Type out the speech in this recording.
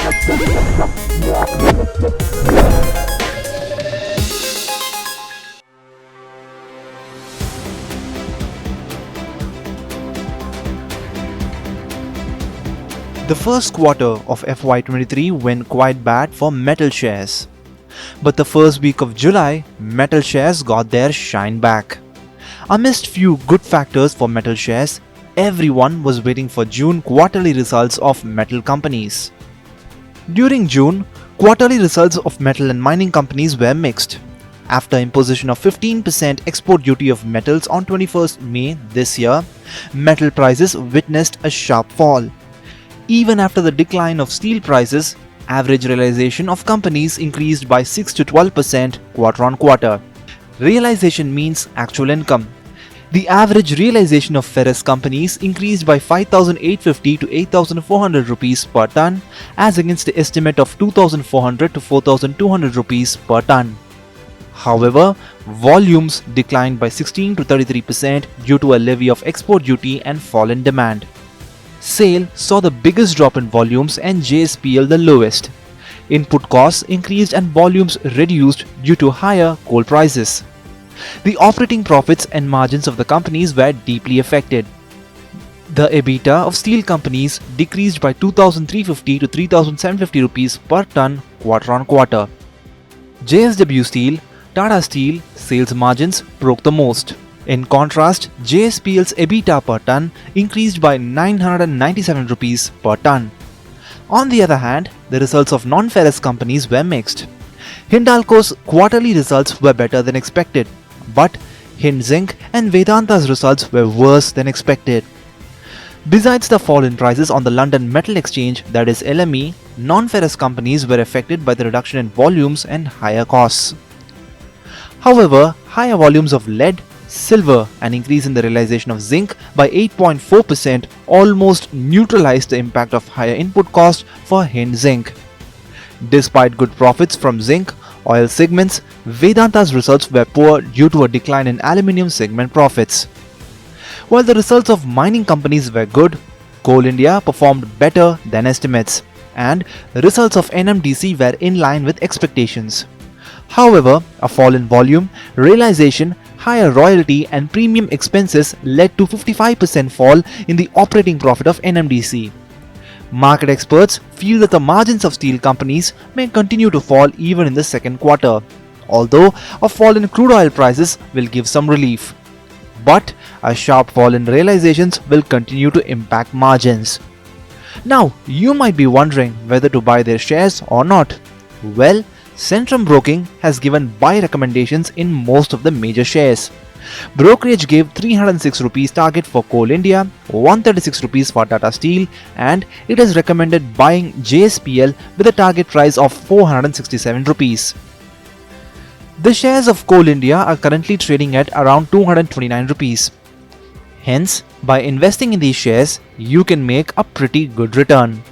The first quarter of FY23 went quite bad for metal shares. But the first week of July, metal shares got their shine back. Amidst few good factors for metal shares, everyone was waiting for June quarterly results of metal companies. During June, quarterly results of metal and mining companies were mixed. After imposition of 15% export duty of metals on 21st May this year, metal prices witnessed a sharp fall. Even after the decline of steel prices, average realization of companies increased by 6 to 12% quarter-on-quarter. Realization means actual income. The average realization of ferrous companies increased by 5,850 to 8,400 rupees per ton, as against the estimate of 2,400 to 4,200 rupees per ton. However, volumes declined by 16 to 33% due to a levy of export duty and fall in demand. SAIL saw the biggest drop in volumes and JSPL the lowest. Input costs increased and volumes reduced due to higher coal prices. The operating profits and margins of the companies were deeply affected. The EBITDA of steel companies decreased by 2,350 to 3,750 rupees per ton quarter-on-quarter. JSW Steel, Tata Steel sales margins broke the most. In contrast, JSPL's EBITDA per ton increased by 997 rupees per ton. On the other hand, the results of non-ferrous companies were mixed. Hindalco's quarterly results were better than expected, but Hind Zinc and Vedanta's results were worse than expected. Besides the fall in prices on the London Metal Exchange, that is LME, non-ferrous companies were affected by the reduction in volumes and higher costs. However, higher volumes of lead, silver and increase in the realization of zinc by 8.4% almost neutralized the impact of higher input cost for Hind Zinc. Despite good profits from zinc, oil segments, Vedanta's results were poor due to a decline in aluminium segment profits. While the results of mining companies were good, Coal India performed better than estimates, and the results of NMDC were in line with expectations. However, a fall in volume, realization, higher royalty and premium expenses led to 55% fall in the operating profit of NMDC. Market experts feel that the margins of steel companies may continue to fall even in the second quarter, although a fall in crude oil prices will give some relief. But a sharp fall in realizations will continue to impact margins. Now, you might be wondering whether to buy their shares or not. Well, Centrum Broking has given buy recommendations in most of the major shares. Brokerage gave 306 rupees target for Coal India, 136 rupees for Tata Steel, and it has recommended buying JSPL with a target price of 467 rupees. The shares of Coal India are currently trading at around 229 rupees. Hence, by investing in these shares, you can make a pretty good return.